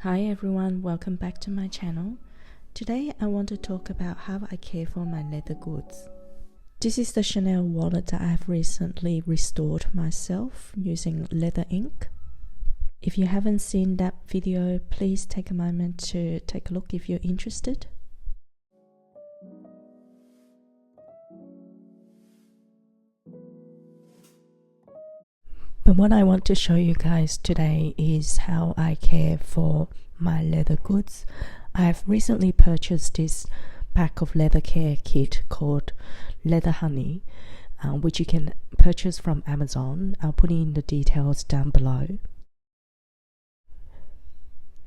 Hi everyone, welcome back to my channel. Today I want to talk about how I care for my leather goods. This is the Chanel wallet that I have recently restored myself using leather ink. If you haven't seen that video, please take a moment to take a look if you're interested. But what I want to show you guys today is how I care for my leather goods. I have recently purchased this pack of leather care kit called Leather Honey, which you can purchase from Amazon. I'll put in the details down below.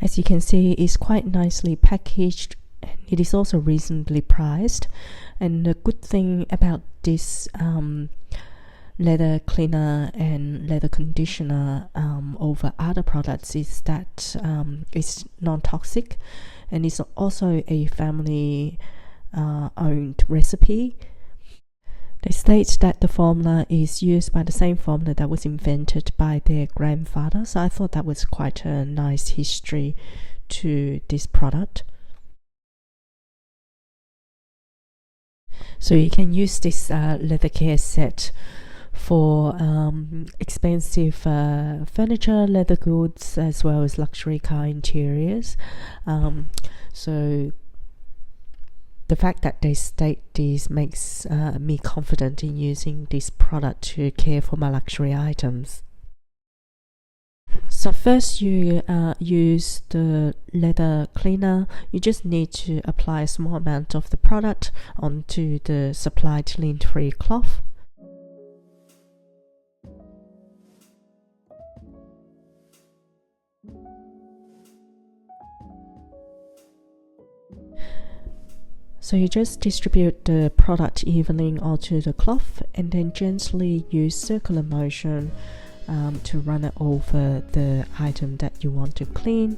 As you can see, it's quite nicely packaged and it is also reasonably priced. And the good thing about this leather cleaner and leather conditioner over other products is that it's non-toxic, and it's also a family owned recipe. They state that the formula is used by the same formula that was invented by their grandfather, so I thought that was quite a nice history to this product. So you can use this leather care set for expensive furniture, leather goods, as well as luxury car interiors. So the fact that they state this makes me confident in using this product to care for my luxury items. So first you use the leather cleaner. You just need to apply a small amount of the product onto the supplied lint-free cloth. So you just distribute the product evenly onto the cloth and then gently use circular motion to run it over the item that you want to clean.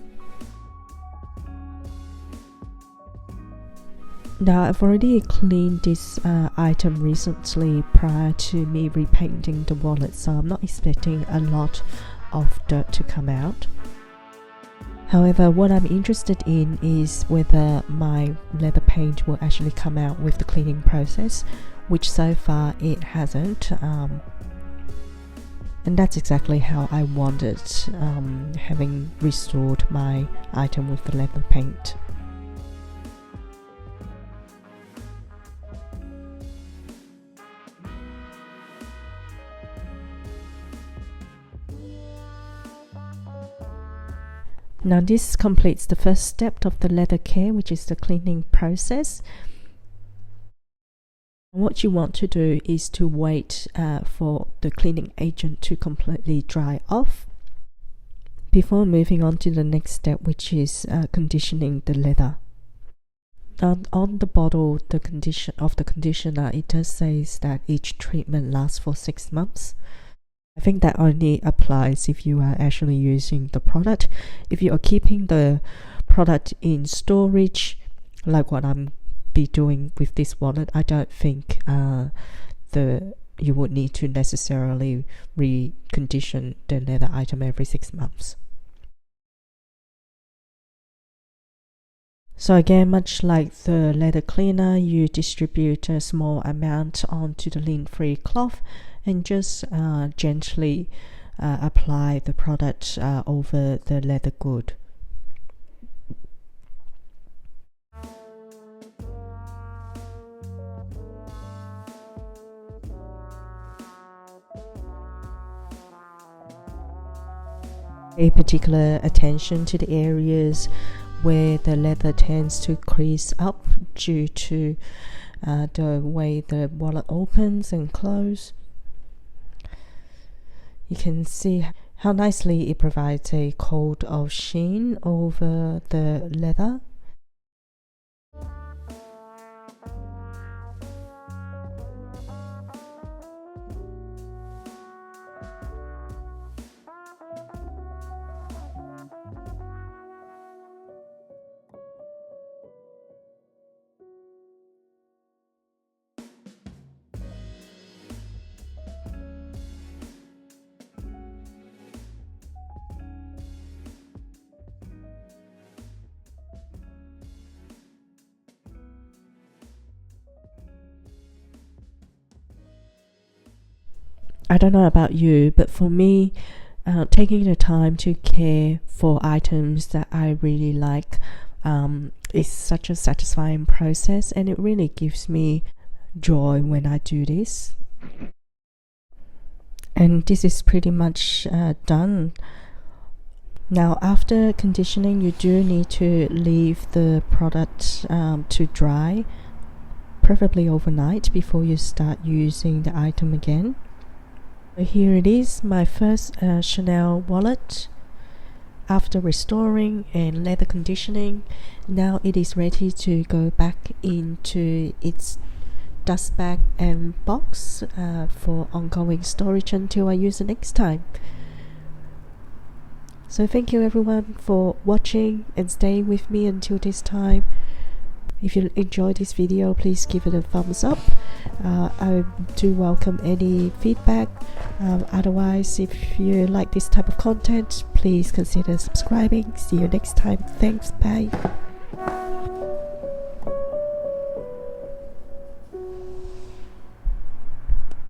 Now I've already cleaned this item recently prior to me repainting the wallet, so I'm not expecting a lot of dirt to come out. However, what I'm interested in is whether my leather paint will actually come out with the cleaning process, which so far it hasn't. And that's exactly how I wanted, having restored my item with the leather paint. Now this completes the first step of the leather care, which is the cleaning process. What you want to do is to wait for the cleaning agent to completely dry off before moving on to the next step, which is conditioning the leather. On the bottle of the conditioner, it does say that each treatment lasts for 6 months. I think that only applies if you are actually using the product. If you are keeping the product in storage, like what I'm be doing with this wallet, I don't think you would need to necessarily recondition the leather item every 6 months. So again, much like the leather cleaner, you distribute a small amount onto the lint-free cloth and just gently apply the product over the leather good. Pay particular attention to the areas where the leather tends to crease up due to the way the wallet opens and closes. You can see how nicely it provides a coat of sheen over the leather. I don't know about you, but for me, taking the time to care for items that I really like is such a satisfying process, and it really gives me joy when I do this. And this is pretty much done. Now, after conditioning, you do need to leave the product to dry, preferably overnight, before you start using the item again. So here it is, my first Chanel wallet. After restoring and leather conditioning, now it is ready to go back into its dust bag and box for ongoing storage until I use it next time. So thank you everyone for watching and staying with me until this time. If you enjoyed this video, please give it a thumbs up. I do welcome any feedback. Otherwise, if you like this type of content, please consider subscribing. See you next time. Thanks. Bye.